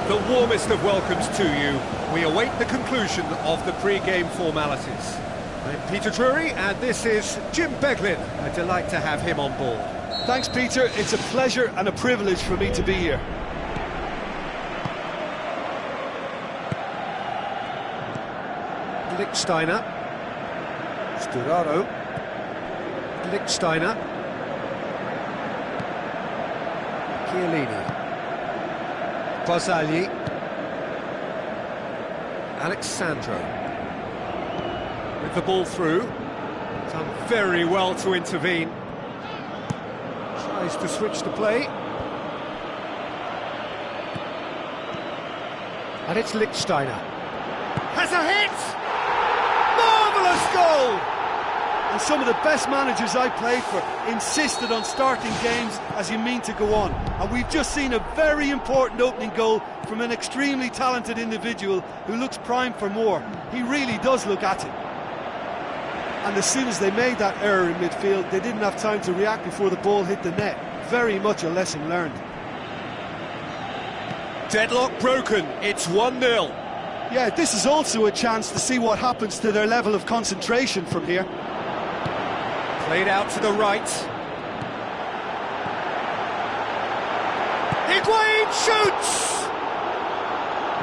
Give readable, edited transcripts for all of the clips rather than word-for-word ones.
The warmest of welcomes to you. We await the conclusion of the pre-game formalities. I'm Peter Drury, and this is Jim Beglin. A delight to have him on board. Thanks, Peter. It's a pleasure and a privilege for me to be here. Lichtsteiner. Sturaro. Lichtsteiner. Chiellini. Barzagli. Alexandro. With the ball through. Done very well to intervene. Tries to switch the play. And it's Lichtsteiner. Has a hit! Marvellous goal! And some of the best managers I played for insisted on starting games as you mean to go on. And we've just seen a very important opening goal from an extremely talented individual who looks primed for more. He really does look at it. And as soon as they made that error in midfield, they didn't have time to react before the ball hit the net. Very much a lesson learned. Deadlock broken, it's 1-0. Yeah, this is also a chance to see what happens to their level of concentration from here. Played out to the right. Higuain shoots!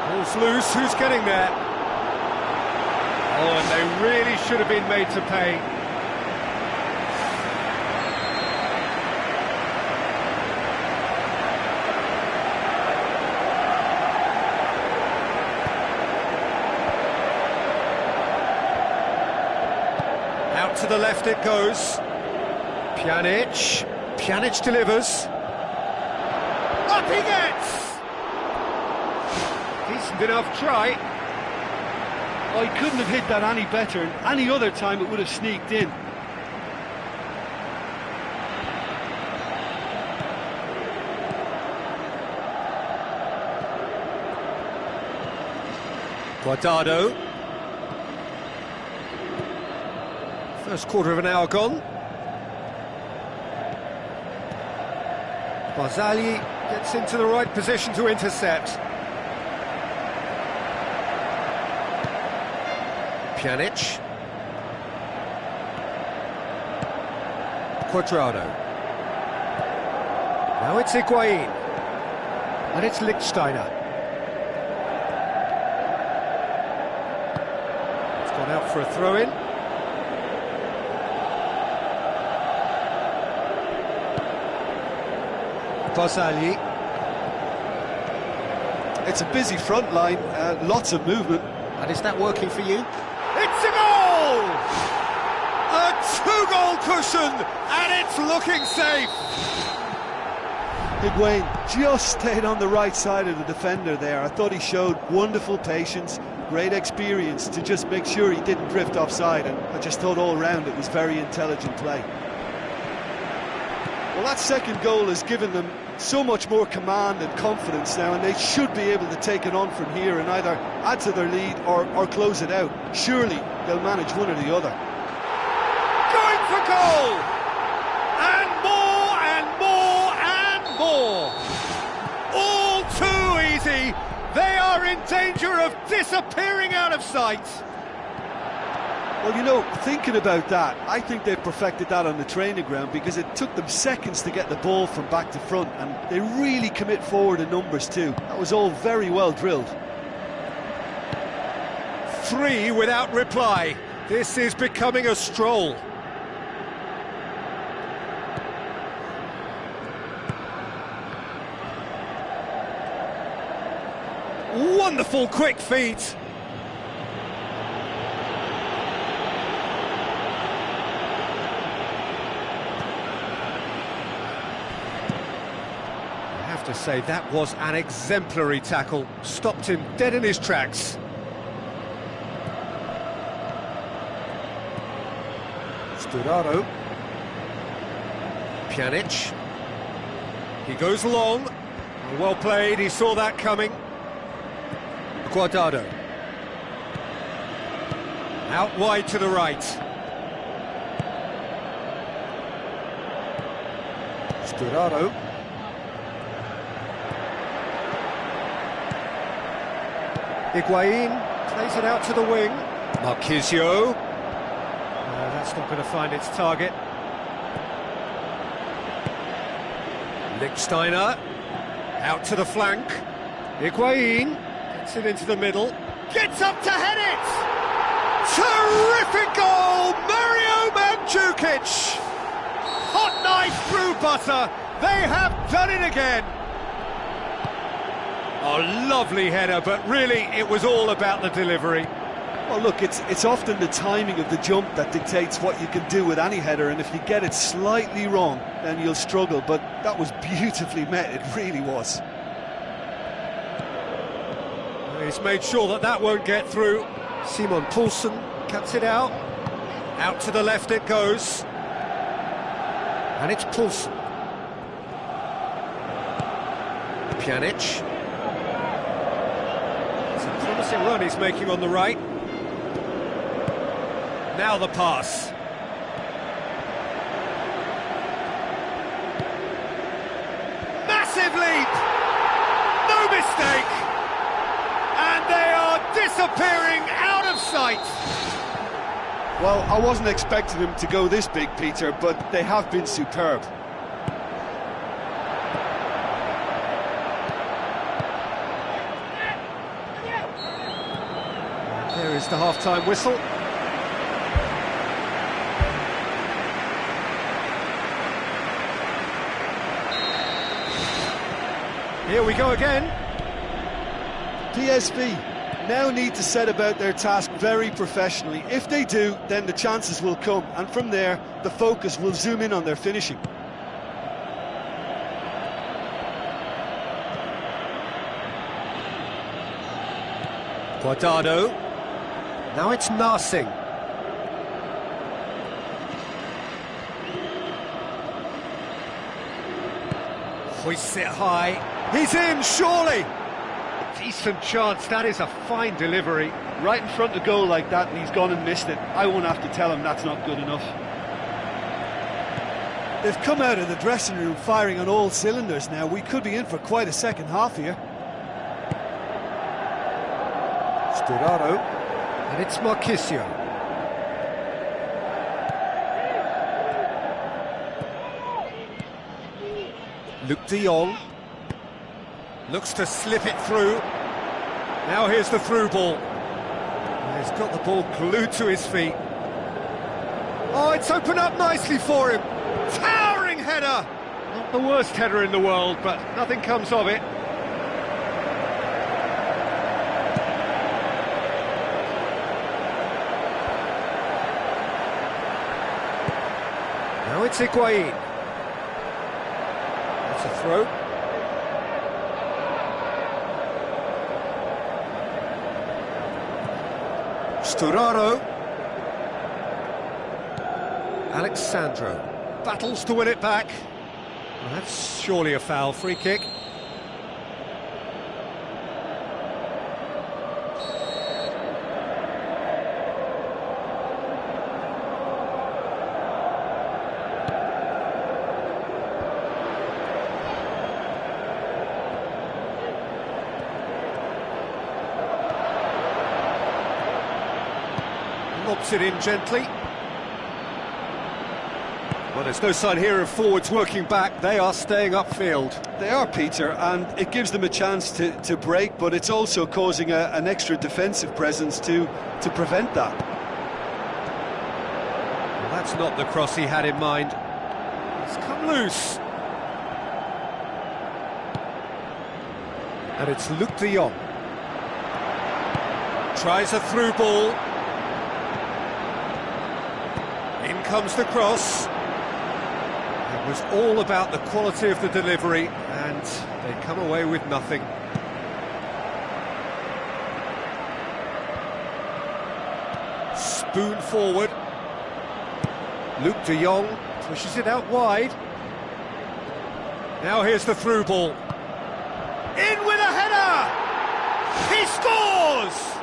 Ball's loose, who's getting there? Oh, and they really should have been made to pay. Out to the left it goes. Pjanic delivers. Up he gets! Decent enough try. Oh, he couldn't have hit that any better, and any other time it would have sneaked in. Guardado. First quarter of an hour gone. Barzagli gets into the right position to intercept. Pjanic. Cuadrado. Now it's Higuain. And it's Lichtsteiner. It's gone out for a throw-in. Barzagli. It's a busy front line, lots of movement. And is that working for you? It's a goal! A two-goal cushion, and it's looking safe. Higuain just stayed on the right side of the defender there. I thought he showed wonderful patience, great experience to just make sure he didn't drift offside, and I just thought all round it was very intelligent play. Well, that second goal has given them so much more command and confidence now, and they should be able to take it on from here and either add to their lead or close it out. Surely they'll manage one or the other. Going for goal! And more and more and more! All too easy! They are in danger of disappearing out of sight! Well, you know, thinking about that, I think they've perfected that on the training ground, because it took them seconds to get the ball from back to front, and they really commit forward in numbers too. That was all very well drilled. 3 without reply. This is becoming a stroll. Wonderful quick feet. I have to say, that was an exemplary tackle. Stopped him dead in his tracks. Sturaro. Pjanic. He goes long. Well played, he saw that coming. Guardado. Out wide to the right. Sturaro. Higuain plays it out to the wing. Marquisio. That's not going to find its target. Lichtsteiner. Out to the flank. Higuain. Gets it into the middle. Gets up to head it! Terrific goal! Mario Mandzukic! Hot knife through butter. They have done it again. A lovely header, but really it was all about the delivery. Well, look, it's often the timing of the jump that dictates what you can do with any header, and if you get it slightly wrong, then you'll struggle, but that was beautifully met, it really was. He's made sure that that won't get through. Simon Poulsen cuts it out. Out to the left it goes. And it's Poulsen. Pjanic. It's a promising run he's making on the right. Now the pass. Massive leap! No mistake! And they are disappearing out of sight! Well, I wasn't expecting them to go this big, Peter, but they have been superb. There is the half-time whistle. Here we go again. PSV now need to set about their task very professionally. If they do, then the chances will come, and from there, the focus will zoom in on their finishing. Guardado. Now it's Narsing. Hoists it high. He's in, surely! Decent chance, that is a fine delivery. Right in front of goal like that, and he's gone and missed it. I won't have to tell him that's not good enough. They've come out of the dressing room firing on all cylinders now. We could be in for quite a second half here. Sturaro. And it's Marquisio. Luke de Jong. Looks to slip it through. Now here's the through ball. He's got the ball glued to his feet. Oh, it's opened up nicely for him. Towering header. Not the worst header in the world, but nothing comes of it. Now it's Higuain. That's a throw. Sturaro. Alexandro battles to win it back. Well, that's surely a foul. Free kick. Lobs it in gently. Well, there's no sign here of forwards working back. They are staying upfield. They are, Peter, and it gives them a chance to break, but it's also causing an extra defensive presence to prevent that. Well, that's not the cross he had in mind. It's come loose. And it's Luc de Jong. Tries a through ball. In comes the cross. It was all about the quality of the delivery, and they come away with nothing. Spoon forward. Luc de Jong pushes it out wide. Now here's the through ball. In with a header! He scores!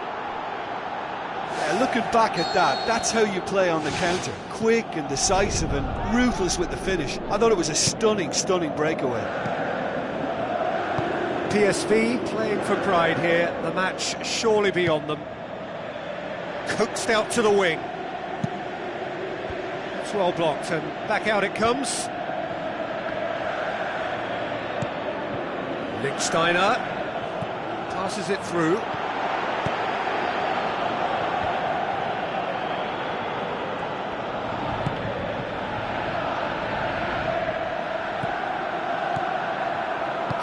Yeah, looking back at that, that's how you play on the counter. Quick and decisive and ruthless with the finish. I thought it was a stunning, stunning breakaway. PSV playing for pride here. The match surely beyond them. Coaxed out to the wing. It's well blocked and back out it comes. Lichtsteiner passes it through.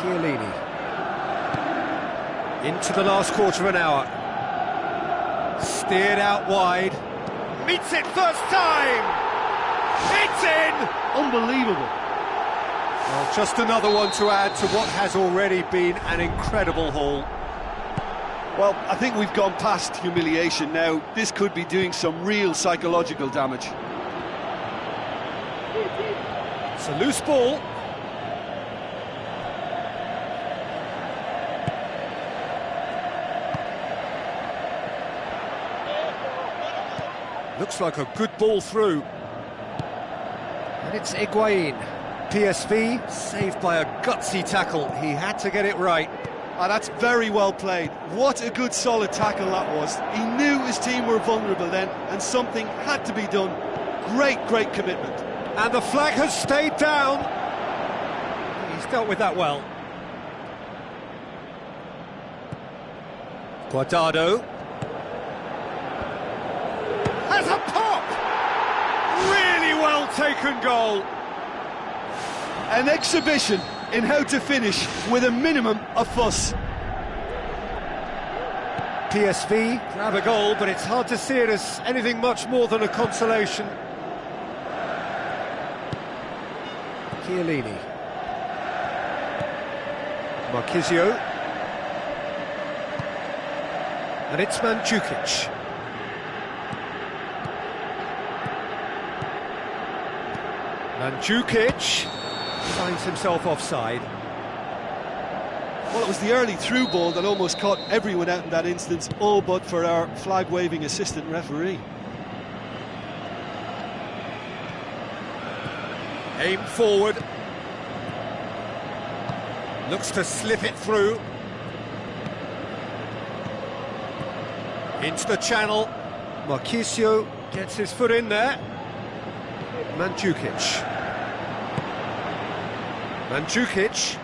Chiellini. Into the last quarter of an hour. Steered out wide. Meets it first time! It's in! Unbelievable. Well, just another one to add to what has already been an incredible haul. Well, I think we've gone past humiliation now. This could be doing some real psychological damage. It's a loose ball. Looks like a good ball through. And it's Higuain. PSV saved by a gutsy tackle. He had to get it right. Oh, that's very well played. What a good solid tackle that was. He knew his team were vulnerable then, and something had to be done. Great, great commitment. And the flag has stayed down. He's dealt with that well. Guardado. Has a pop! Really well taken goal. An exhibition in how to finish with a minimum of fuss. PSV grab a goal, but it's hard to see it as anything much more than a consolation. Chiellini. Marquisio. And it's Mandzukic. Mandzukic finds himself offside. Well, it was the early through ball that almost caught everyone out in that instance, all but for our flag-waving assistant referee. Aim forward. Looks to slip it through. Into the channel. Marquisio gets his foot in there. Mandzukic. Mandzukic.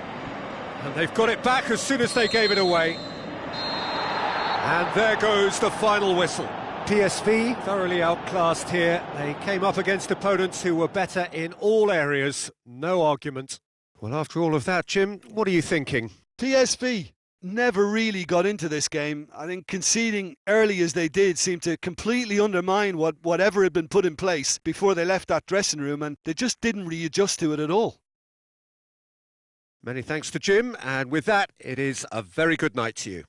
And they've got it back as soon as they gave it away. And there goes the final whistle. PSV thoroughly outclassed here. They came up against opponents who were better in all areas. No argument. Well, after all of that, Jim, what are you thinking? PSV, never really got into this game. I think conceding early as they did seemed to completely undermine whatever had been put in place before they left that dressing room, and they just didn't readjust to it at all. Many thanks to Jim, and with that, it is a very good night to you.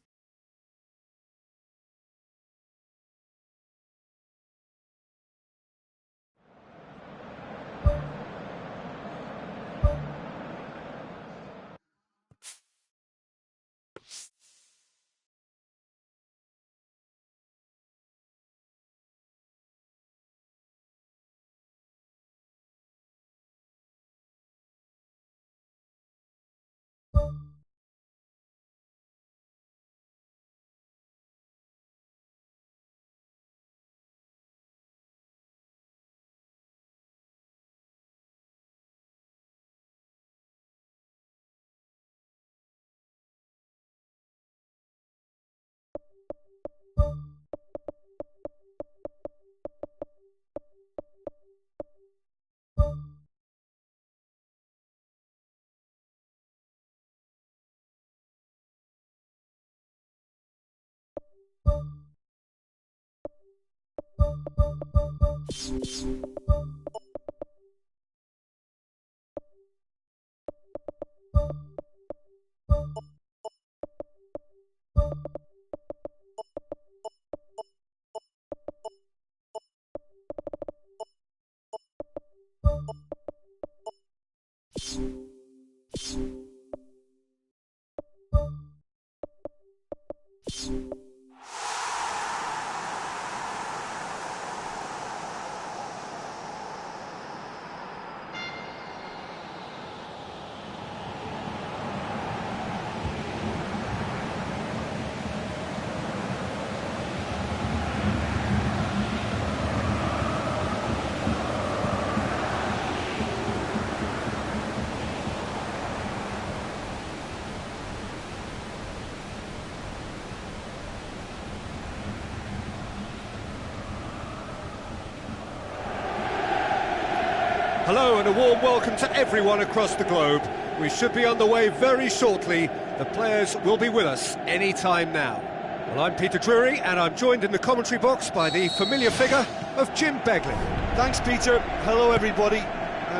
Hello and a warm welcome to everyone across the globe. We should be on the way very shortly. The players will be with us any time now. Well, I'm Peter Drury and I'm joined in the commentary box by the familiar figure of Jim Beglin. Thanks, Peter. Hello, everybody.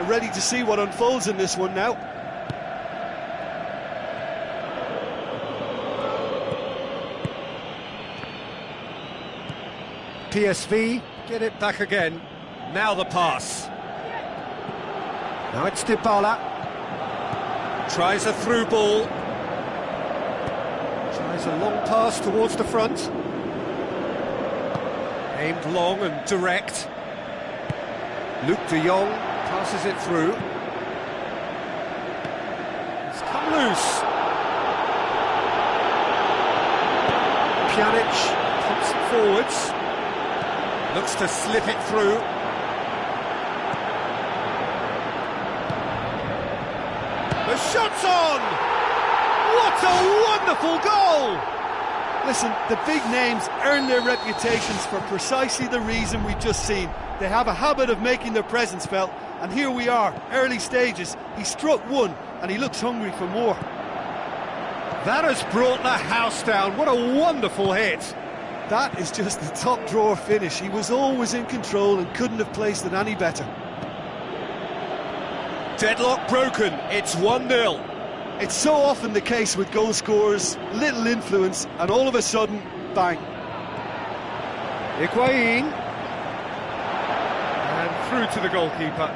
Ready to see what unfolds in this one now. PSV get it back again. Now the pass. Now it's Dybala. Tries a through ball. Tries a long pass towards the front. Aimed long and direct. Luke de Jong passes it through. It's come loose. Pjanic pumps it forwards. Looks to slip it through. The shot's on! What a wonderful goal! Listen, the big names earn their reputations for precisely the reason we've just seen. They have a habit of making their presence felt, and here we are, early stages. He struck one, and he looks hungry for more. That has brought the house down. What a wonderful hit! That is just the top drawer finish. He was always in control and couldn't have placed it any better. Deadlock broken, it's 1-0. It's so often the case with goal scorers, little influence, and all of a sudden, bang. Higuain. And through to the goalkeeper.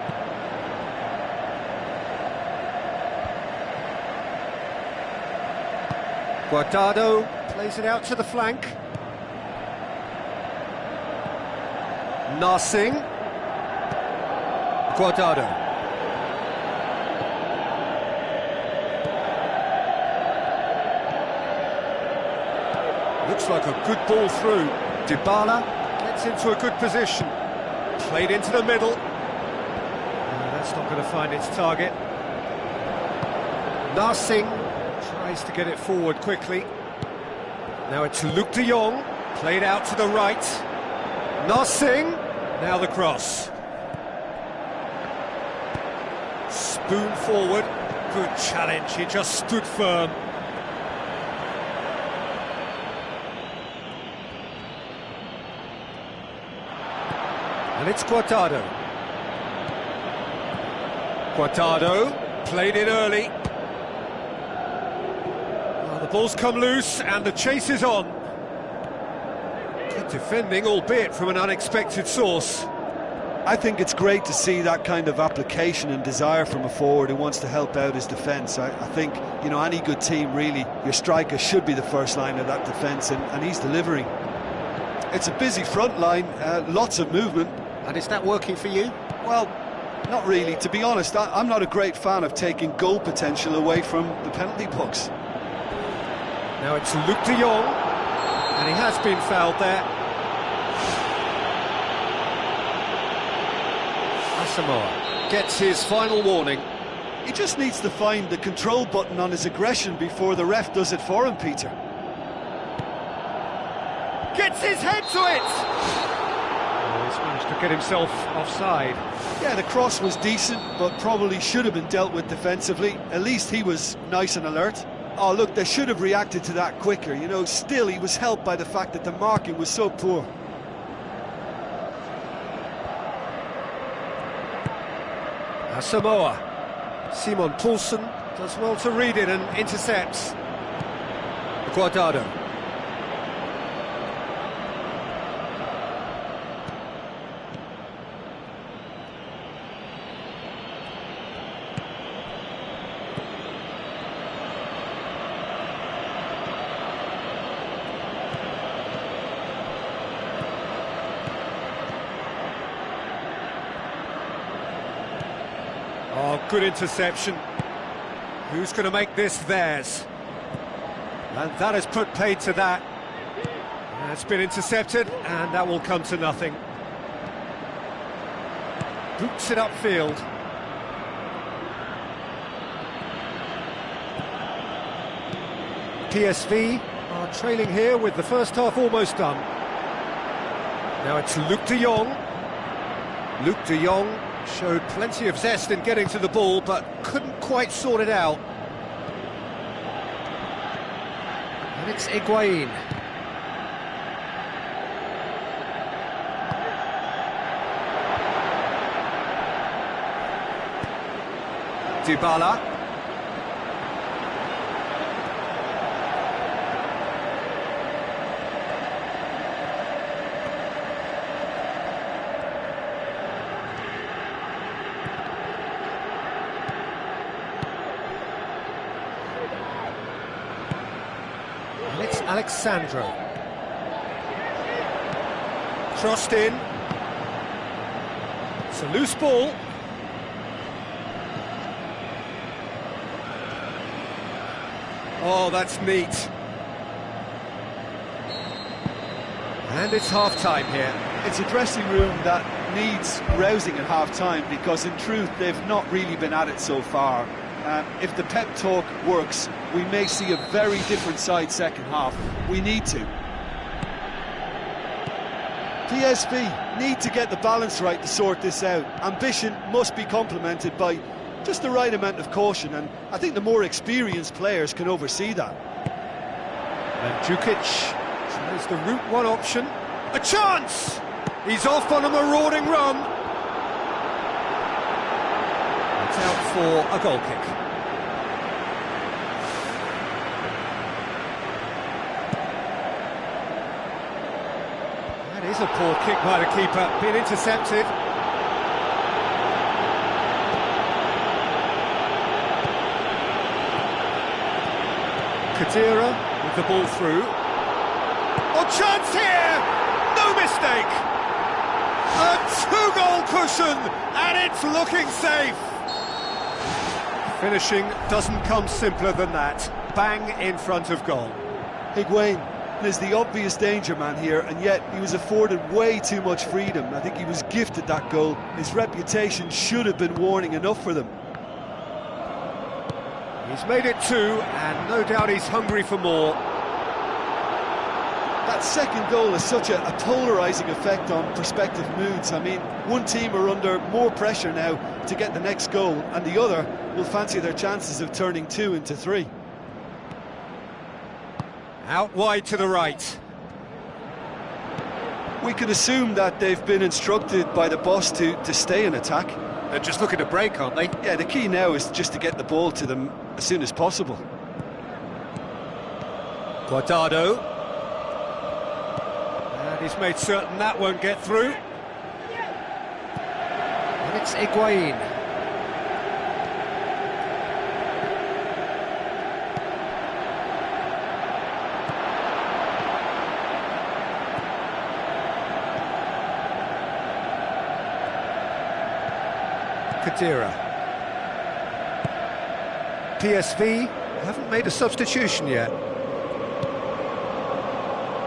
Guardado plays it out to the flank. Narsing. Guardado. Looks like a good ball through. Dybala gets into a good position. Played into the middle. That's not going to find its target. Narsing tries to get it forward quickly. Now it's Luke de Jong. Played out to the right. Narsing. Now the cross. Spoon forward. Good challenge. He just stood firm. And it's Guardado. Guardado, played in early. Well, the ball's come loose and the chase is on. Good defending, albeit from an unexpected source. I think it's great to see that kind of application and desire from a forward who wants to help out his defence. I think, you know, any good team, really, your striker should be the first line of that defence, and he's delivering. It's a busy front line, lots of movement. And is that working for you? Well, not really. To be honest, I'm not a great fan of taking goal potential away from the penalty box. Now it's Luc de Jong, and he has been fouled there. Asamoah gets his final warning. He just needs to find the control button on his aggression before the ref does it for him, Peter. Gets his head to it! Oh, he's managed to get himself offside. Yeah, the cross was decent, but probably should have been dealt with defensively. At least he was nice and alert. Oh, look, they should have reacted to that quicker. You know, still, he was helped by the fact that the marking was so poor. Asamoah. Simon Poulsen does well to read it and intercepts. Guardado. Oh, good interception. Who's going to make this theirs? And that has put paid to that. That's been intercepted, and that will come to nothing. Boots it upfield. PSV are trailing here with the first half almost done. Now it's Luc de Jong. Luc de Jong showed plenty of zest in getting to the ball, but couldn't quite sort it out. And it's Higuain. Dybala. And it's Alexandro. Crossed in. It's a loose ball. Oh, that's neat. And it's half-time here. It's a dressing room that needs rousing at half-time because, in truth, they've not really been at it so far. If the pep talk works, we may see a very different side second half. We need to. PSV need to get the balance right to sort this out. Ambition must be complemented by just the right amount of caution, and I think the more experienced players can oversee that. And Djukic tries the route one option. A chance! He's off on a marauding run. It's out for a goal kick. That is a poor kick by the keeper, being intercepted. Kadira with the ball through. Oh, chance here! No mistake! A two-goal cushion, and it's looking safe! Finishing doesn't come simpler than that. Bang in front of goal. Higuain is the obvious danger man here, and yet he was afforded way too much freedom. I think he was gifted that goal. His reputation should have been warning enough for them. He's made it two, and no doubt he's hungry for more. That second goal has such a polarising effect on prospective moods. I mean, one team are under more pressure now to get the next goal, and the other will fancy their chances of turning two into three. Out wide to the right. We can assume that they've been instructed by the boss to stay in attack. They're just looking to break, aren't they? Yeah, the key now is just to get the ball to them as soon as possible. Guardado. And he's made certain that won't get through. And it's Higuain. Kadira. PSV haven't made a substitution yet.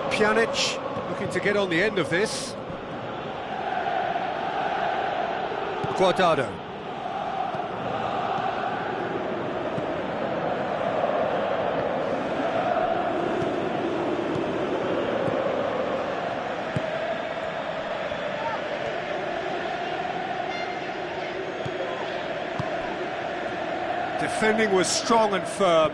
Pjanic looking to get on the end of this. Guardado. Defending was strong and firm.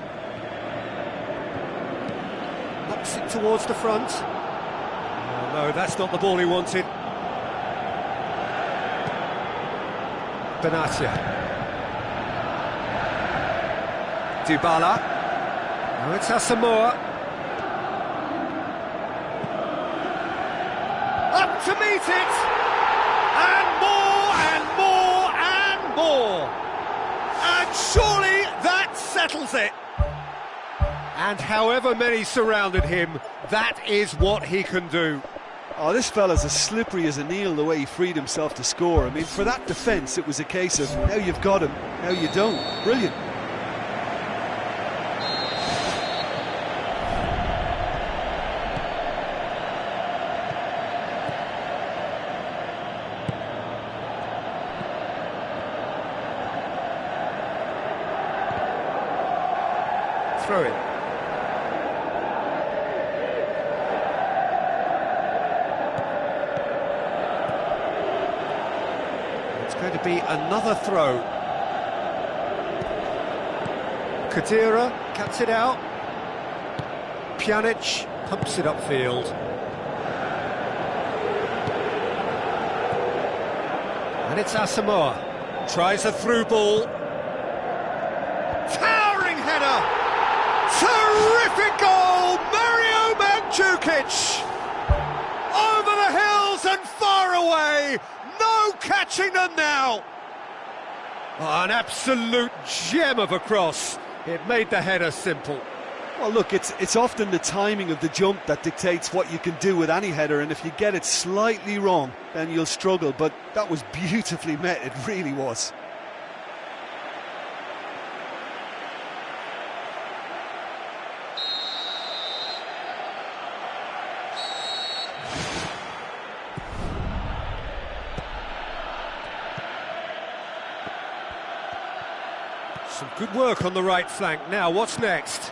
Knocks it towards the front. Oh no, that's not the ball he wanted. Benatia. Dybala. Now it's Asamoah. Up to meet it! And more and more and more! And surely that settles it! And however many surrounded him, that is what he can do. Oh, this fella's as slippery as an eel the way he freed himself to score. I mean, for that defence, it was a case of now you've got him, now you don't. Brilliant. Throw it. It's going to be another throw. Kadira cuts it out. Pjanic pumps it upfield. And it's Asamoah. Tries a through ball. Towering header! Terrific goal! Mario Mandzukic! Over the hills and far away! No catching them now! Oh, an absolute gem of a cross. It made the header simple. Well, look, it's often the timing of the jump that dictates what you can do with any header, and if you get it slightly wrong, then you'll struggle. But that was beautifully met, it really was. Some good work on the right flank. Now, what's next?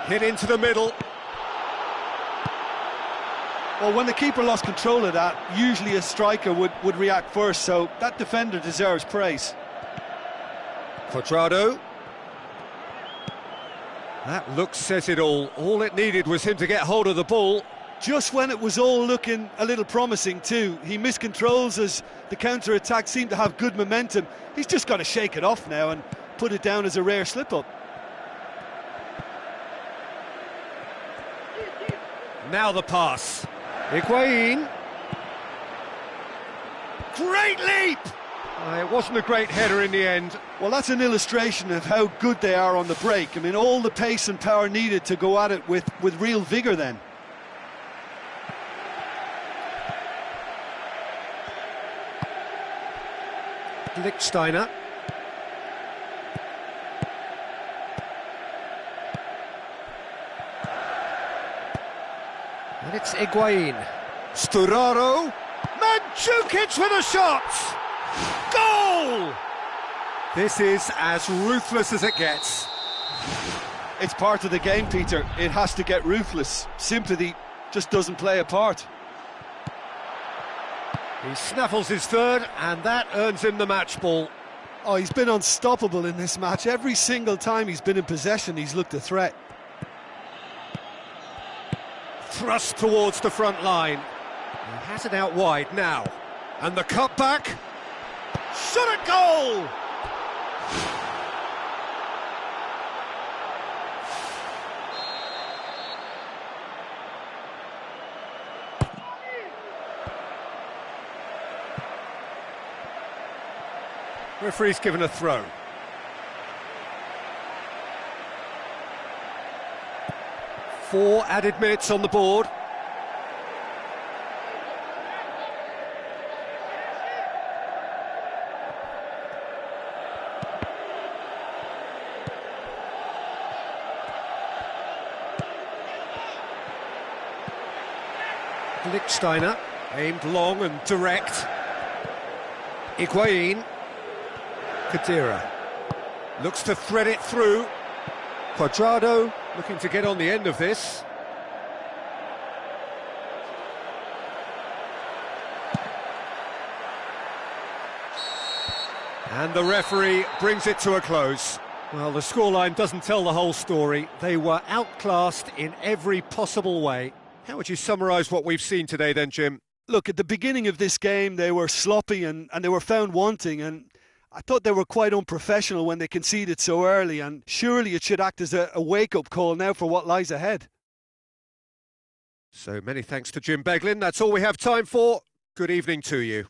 Hit into the middle. Well, when the keeper lost control of that, usually a striker would react first, so that defender deserves praise. Cuadrado. That look says it all. All it needed was him to get hold of the ball. Just when it was all looking a little promising too, he missed controls as the counter-attack seemed to have good momentum. He's just got to shake it off now and put it down as a rare slip-up. Now the pass. Higuain. Great leap! It wasn't a great header in the end. Well, that's an illustration of how good they are on the break. I mean, all the pace and power needed to go at it with real vigour then. Lichtsteiner. And it's Higuain. Sturaro. Mandzukic with a shot! Goal! This is as ruthless as it gets. It's part of the game, Peter. It has to get ruthless. Sympathy just doesn't play a part. He snaffles his third, and that earns him the match ball. Oh, he's been unstoppable in this match. Every single time he's been in possession, he's looked a threat. thrust towards the front line. He has it out wide now. And the cutback. Shot at goal! Referee's given a throw. Four added minutes on the board. Lichtsteiner, aimed long and direct. Higuain. Kadira looks to thread it through. Cuadrado looking to get on the end of this. And the referee brings it to a close. Well, the scoreline doesn't tell the whole story. They were outclassed in every possible way. How would you summarise what we've seen today then, Jim? Look, at the beginning of this game, they were sloppy and they were found wanting, and I thought they were quite unprofessional when they conceded so early, and surely it should act as a wake-up call now for what lies ahead. So many thanks to Jim Beglin. That's all we have time for. Good evening to you.